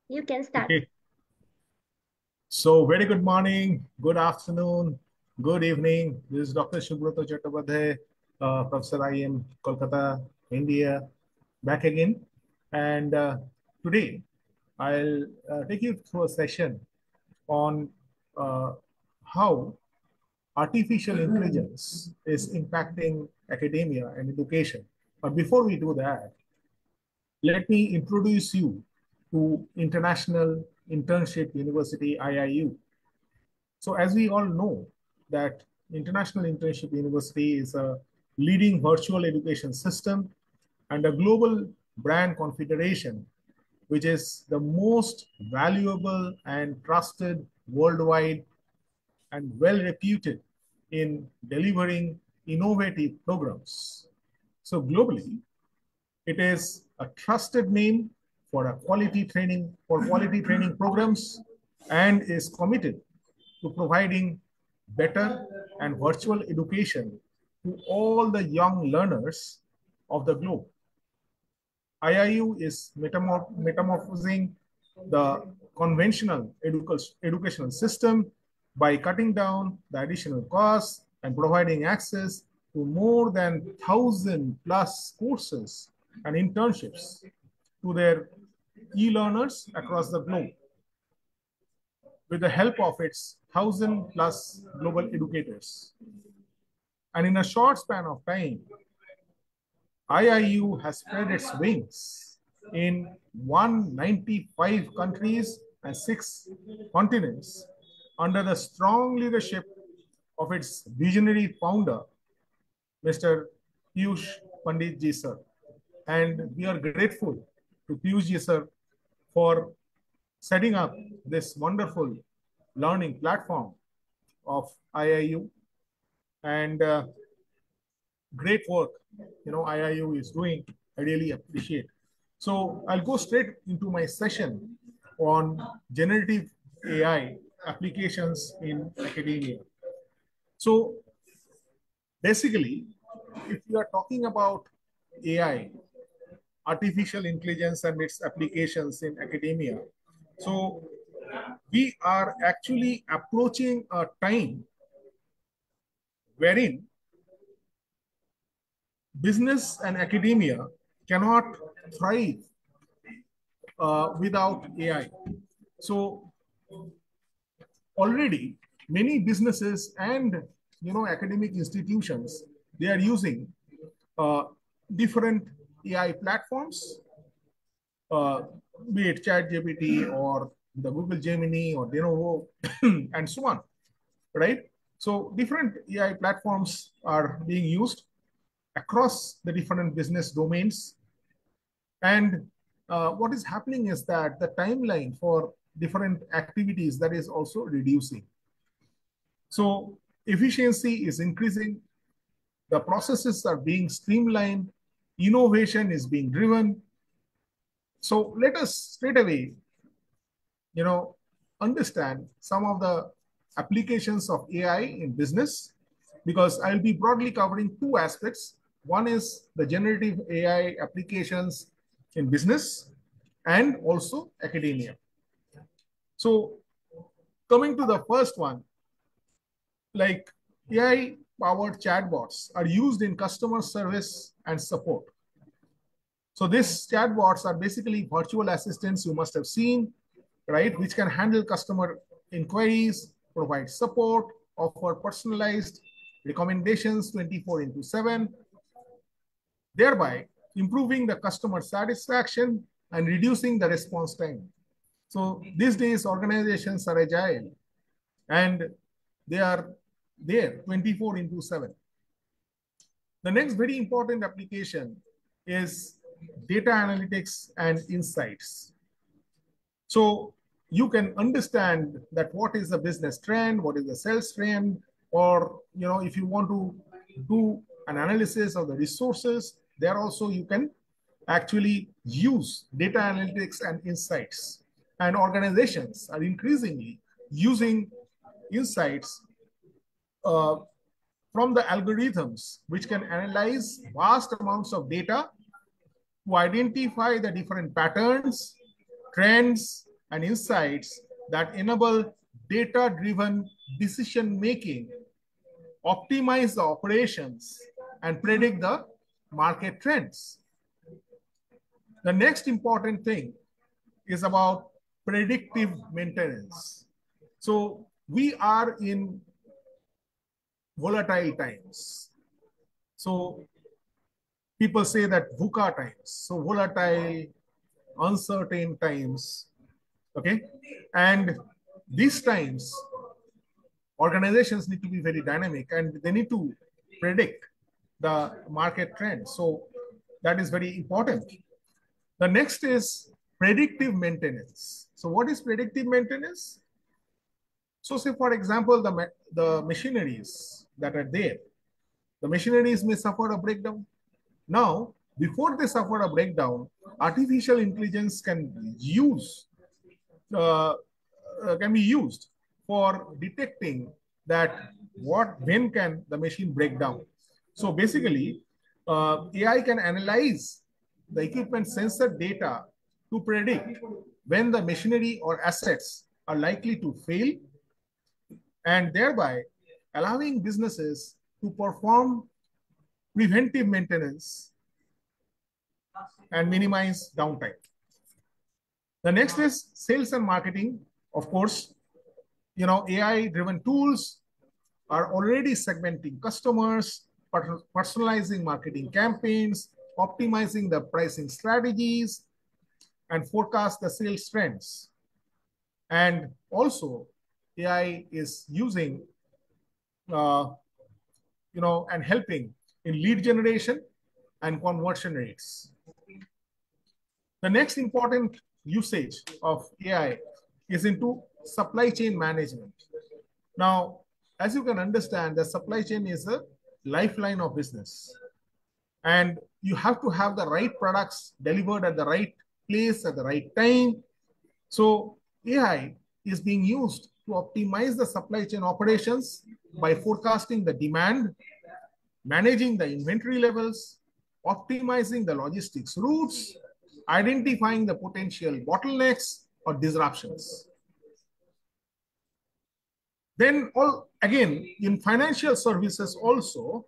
You can start. Okay. So very good morning, good afternoon, good evening. This is Dr. Subrata Chattopadhyay, Professor IM, Kolkata, India, back again. And today I'll take you through a session on uh, how artificial intelligence is impacting academia and education. But before we do that, let me introduce you to International Internship University, IIU. So as we all know that International Internship University is a leading virtual education system and a global brand confederation, which is the most valuable and trusted worldwide and well reputed in delivering innovative programs. So globally, it is a trusted name for quality training programs and is committed to providing better and virtual education to all the young learners of the globe. IIU is metamorphosing the conventional educational system by cutting down the additional costs and providing access to more than 1,000 plus courses and internships to their e-learners across the globe with the help of its 1,000 plus global educators. And in a short span of time, IIU has spread its wings in 195 countries and 6 continents under the strong leadership of its visionary founder, Mr. Piyush Pandit ji sir. And we are grateful to Piyush ji sir for setting up this wonderful learning platform of IIU. And great work, IIU is doing. I really appreciate. So I'll go straight into my session on generative AI applications in academia. So basically, if we are talking about AI, artificial intelligence and its applications in academia, so we are actually approaching a time wherein business and academia cannot thrive without AI. So already many businesses and academic institutions, they are using uh, different AI platforms, uh, be it ChatGPT or the Google Gemini or Lenovo and so on, right? So different AI platforms are being used across the different business domains. And what is happening is that the timeline for different activities that is also reducing. So efficiency is increasing, the processes are being streamlined, innovation is being driven. So let us straight away, you know, understand some of the applications of AI in business, because I'll be broadly covering two aspects. One is the generative AI applications in business and also academia. So coming to the first one, like AI powered chatbots are used in customer service and support. So these chatbots are basically virtual assistants you must have seen, right? Which can handle customer inquiries, provide support, offer personalized recommendations 24 into 7, thereby improving the customer satisfaction and reducing the response time. So these days, organizations are agile and they are there 24 into 7. The next very important application is data analytics and insights. So you can understand that what is the business trend, what is the sales trend, or if you want to do an analysis of the resources, there also you can actually use data analytics and insights. And organizations are increasingly using insights uh, from the algorithms, which can analyze vast amounts of data to identify the different patterns, trends, and insights that enable data-driven decision-making, optimize the operations, and predict the market trends. The next important thing is about predictive maintenance. So we are in volatile times. So people say that VUCA times, so volatile, uncertain times, okay? And these times, organizations need to be very dynamic and they need to predict the market trend. So that is very important. The next is predictive maintenance. So what is predictive maintenance? So say for example, the machineries that are there, the machineries may suffer a breakdown. Now, before they suffer a breakdown, artificial intelligence uh, can be used for detecting that when can the machine break down. So basically, AI can analyze the equipment sensor data to predict when the machinery or assets are likely to fail, and thereby allowing businesses to perform preventive maintenance and minimize downtime. The next is sales and marketing. Of course, AI-driven tools are already segmenting customers, personalizing marketing campaigns, optimizing the pricing strategies, and forecast the sales trends. And also, AI is using, uh, and helping in lead generation and conversion rates. The next important usage of AI is into supply chain management. Now, as you can understand, the supply chain is a lifeline of business. And you have to have the right products delivered at the right place at the right time. So AI is being used to optimize the supply chain operations by forecasting the demand, managing the inventory levels, optimizing the logistics routes, identifying the potential bottlenecks or disruptions. Then again, in financial services also,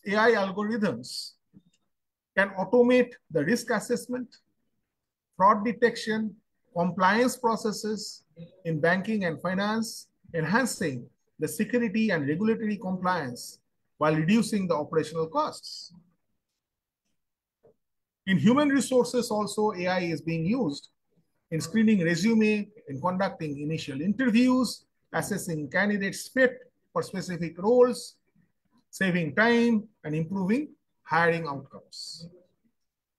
AI algorithms can automate the risk assessment, fraud detection, compliance processes in banking and finance, enhancing the security and regulatory compliance while reducing the operational costs. In human resources also, AI is being used in screening resume, in conducting initial interviews, assessing candidates' fit for specific roles, saving time, and improving hiring outcomes.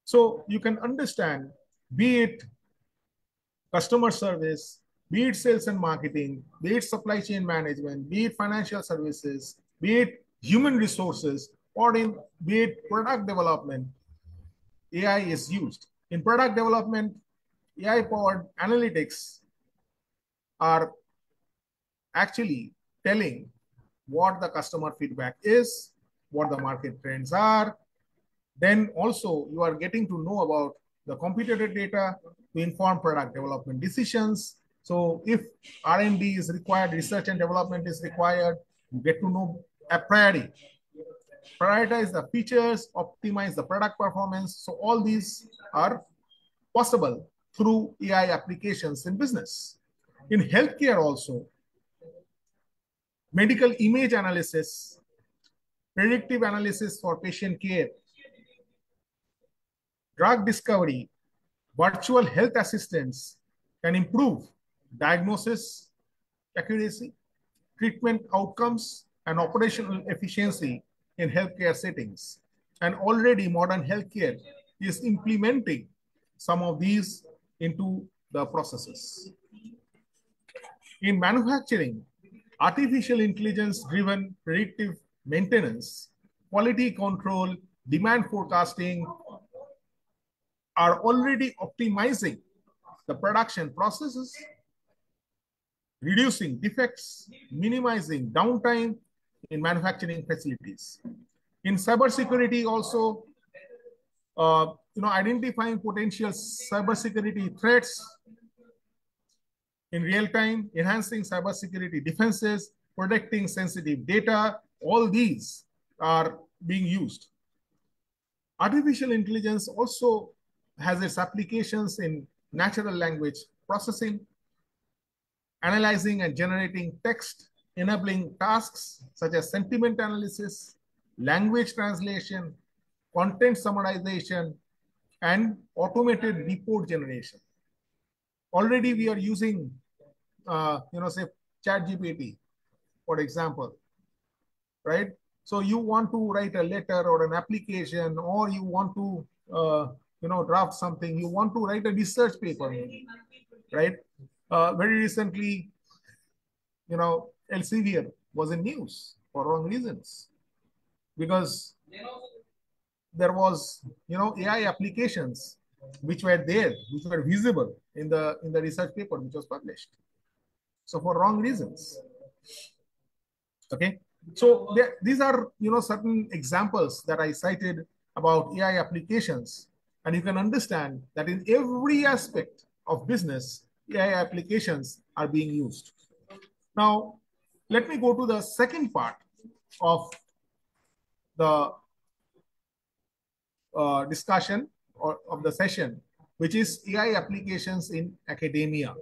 So you can understand, be it customer service, be it sales and marketing, be it supply chain management, be it financial services, be it human resources, or be it product development, AI is used. In product development, AI-powered analytics are actually telling what the customer feedback is, what the market trends are. Then also you are getting to know about the competitor data to inform product development decisions. So if R&D is required, research and development is required, you get to know a priori. Prioritize the features, optimize the product performance. So all these are possible through AI applications in business. In healthcare also, medical image analysis, predictive analysis for patient care, drug discovery, virtual health assistants can improve diagnosis accuracy, treatment outcomes, and operational efficiency in healthcare settings. And already modern healthcare is implementing some of these into the processes. In manufacturing, artificial intelligence-driven predictive maintenance, quality control, demand forecasting are already optimizing the production processes, reducing defects, minimizing downtime in manufacturing facilities. In cybersecurity also, identifying potential cybersecurity threats in real time, enhancing cybersecurity defenses, protecting sensitive data. All these are being used. Artificial intelligence also has its applications in natural language processing, analyzing and generating text, enabling tasks such as sentiment analysis, language translation, content summarization, and automated report generation. Already we are using, say, ChatGPT, for example, right? So you want to write a letter or an application, or you want to, draft something. You want to write a research paper, right? Very recently, Elsevier was in news for wrong reasons because there was, AI applications which were there, which were visible in the research paper which was published. So for wrong reasons. Okay. So these are, certain examples that I cited about AI applications. And you can understand that in every aspect of business, AI applications are being used. Now, let me go to the second part of the discussion or of the session, which is AI applications in academia.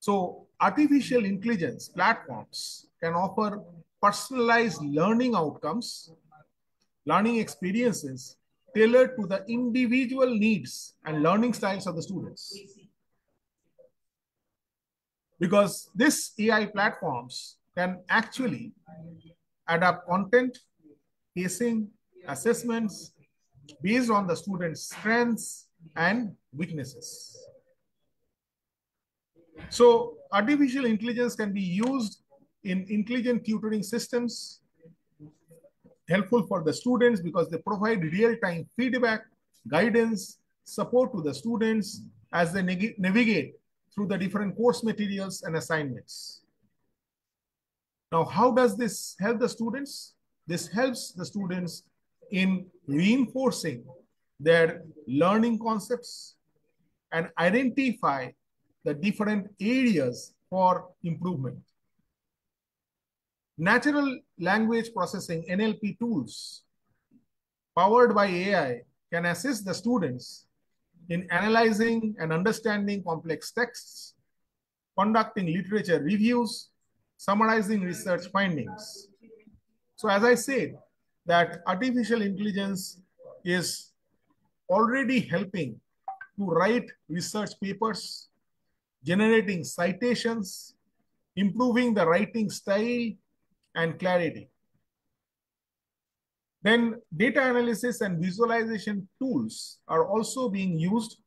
So artificial intelligence platforms can offer personalized learning outcomes, learning experiences tailored to the individual needs and learning styles of the students. Because these AI platforms can actually adapt content, pacing, assessments based on the student's strengths and weaknesses. So artificial intelligence can be used in intelligent tutoring systems, helpful for the students because they provide real-time feedback, guidance, support to the students as they navigate through the different course materials and assignments. Now, how does this help the students? This helps the students in reinforcing their learning concepts and identify the different areas for improvement. Natural language processing NLP tools powered by AI can assist the students in analyzing and understanding complex texts, conducting literature reviews, summarizing research findings. So as I said, that artificial intelligence is already helping to write research papers, generating citations, improving the writing style and clarity. Then data analysis and visualization tools are also being used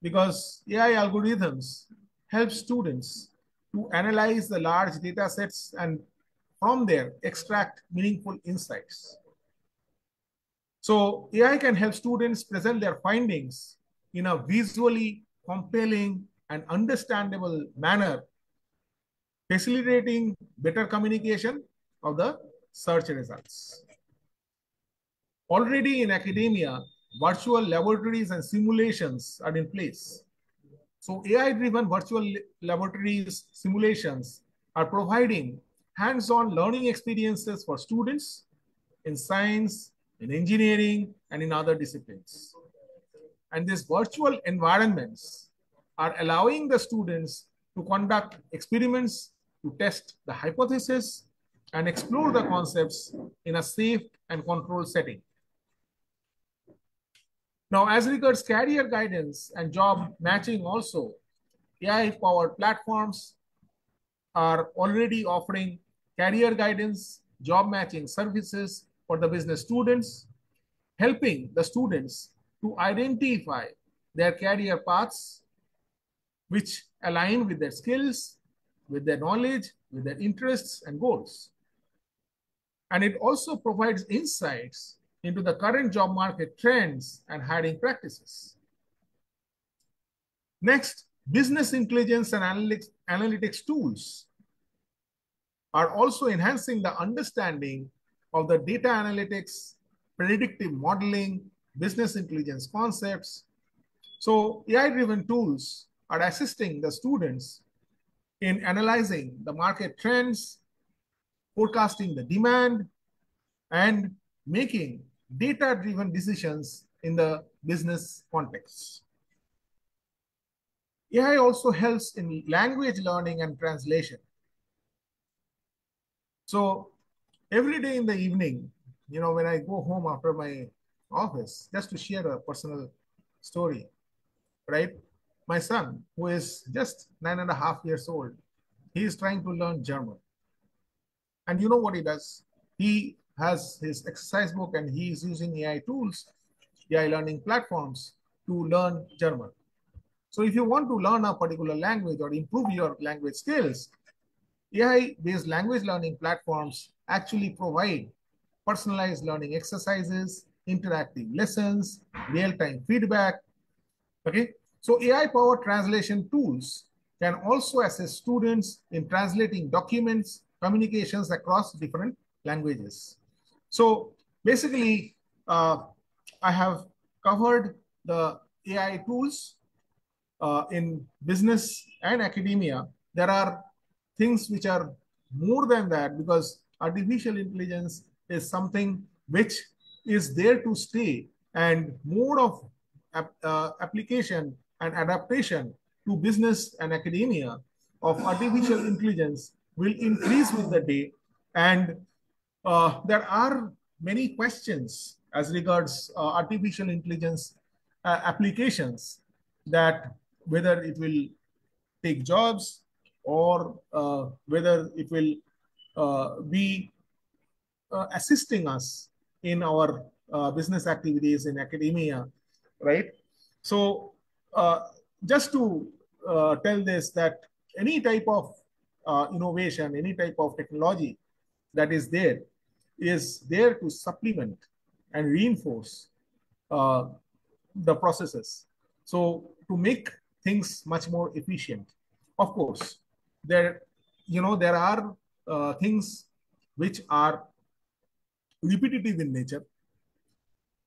because AI algorithms help students to analyze the large data sets and from there extract meaningful insights. So AI can help students present their findings in a visually compelling and understandable manner, facilitating better communication of the search results. Already in academia, virtual laboratories and simulations are in place. So AI-driven virtual laboratories simulations are providing hands-on learning experiences for students in science, in engineering, and in other disciplines. And these virtual environments are allowing the students to conduct experiments to test the hypothesis and explore the concepts in a safe and controlled setting. Now, as regards career guidance and job matching also, AI-powered platforms are already offering career guidance, job matching services for the business students, helping the students to identify their career paths which align with their skills, with their knowledge, with their interests and goals. And it also provides insights into the current job market trends and hiring practices. Next, business intelligence and analytics tools are also enhancing the understanding of the data analytics, predictive modeling, business intelligence concepts. So AI-driven tools are assisting the students in analyzing the market trends, forecasting the demand, and making data-driven decisions in the business context. AI also helps in language learning and translation. So every day in the evening, when I go home after my office, just to share a personal story, right? My son, who is just 9.5 years old, he is trying to learn German. And you know what he does? He has his exercise book and he is using AI tools, AI learning platforms to learn German. So if you want to learn a particular language or improve your language skills, AI-based language learning platforms actually provide personalized learning exercises, interactive lessons, real-time feedback. Okay, so AI-powered translation tools can also assist students in translating documents, communications across different languages. So basically, I have covered the AI tools in business and academia. There are things which are more than that, because artificial intelligence is something which is there to stay, and more of application and adaptation to business and academia of artificial intelligence will increase with the day. And there are many questions as regards artificial intelligence applications, that whether it will take jobs, or whether it will be assisting us in our business activities in academia, right? So, just to tell this, that any type of innovation, any type of technology that is there to supplement and reinforce uh, the processes. So to make things much more efficient. Of course, there are things which are repetitive in nature,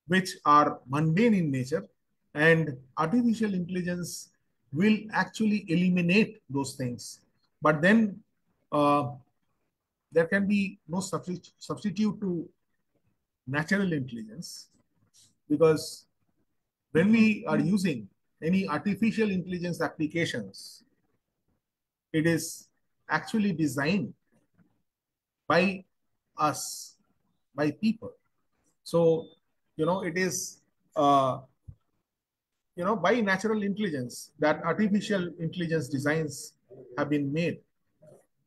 which are mundane in nature, and artificial intelligence will actually eliminate those things. But then uh, there can be no substitute to natural intelligence, because when we are using any artificial intelligence applications, it is actually designed by us, by people. So, it is, by natural intelligence that artificial intelligence designs have been made.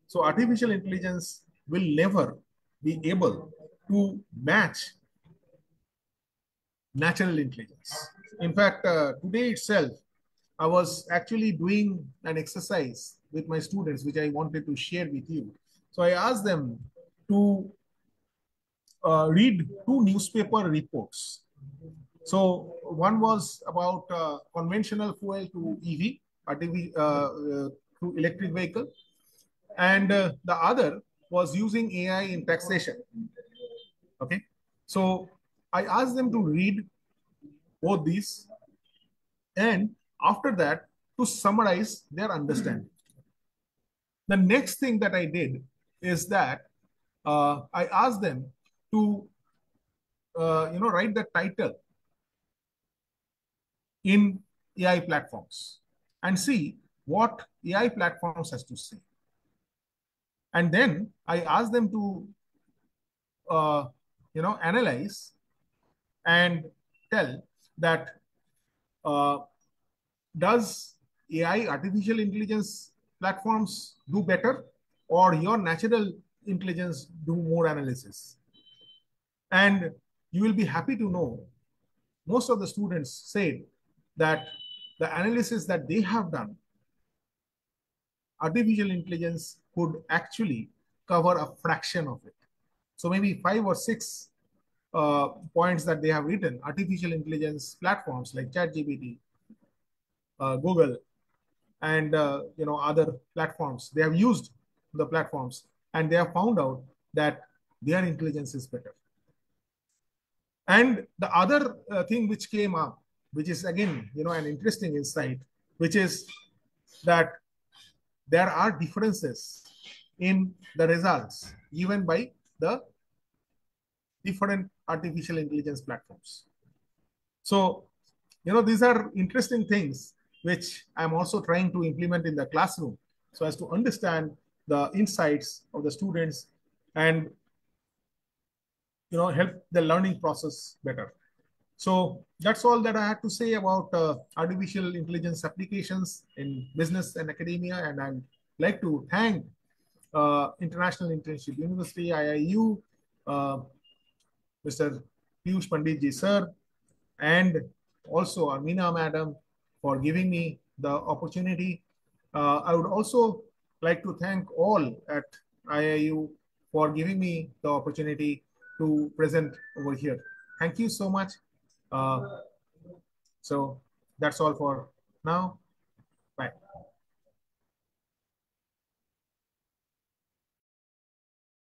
So, artificial intelligence will never be able to match natural intelligence. In fact, today itself, I was actually doing an exercise with my students, which I wanted to share with you. So I asked them to read two newspaper reports. So one was about conventional fuel to EV, to electric vehicle, and the other was using AI in taxation. Okay, so I asked them to read both these, and after that, to summarize their understanding. The next thing that I did is that I asked them to write the title in AI platforms and see what AI platforms has to say. And then I asked them to analyze and tell that uh, does AI, artificial intelligence platforms, do better, or your natural intelligence do more analysis? And you will be happy to know most of the students said that the analysis that they have done, artificial intelligence could actually cover a fraction of it. So maybe 5 or 6 points that they have written, artificial intelligence platforms like ChatGPT, Google, and other platforms. They have used the platforms and they have found out that their intelligence is better. And the other thing which came up, which is again an interesting insight, which is that there are differences in the results given by the different artificial intelligence platforms. So, these are interesting things which I'm also trying to implement in the classroom so as to understand the insights of the students and help the learning process better. So that's all that I had to say about artificial intelligence applications in business and academia. And I'd like to thank International Internship University, IIU, Mr. Piyush Panditji sir, and also Amina madam for giving me the opportunity. I would also like to thank all at IIU for giving me the opportunity to present over here. Thank you so much. Uh, so that's all for now. Bye.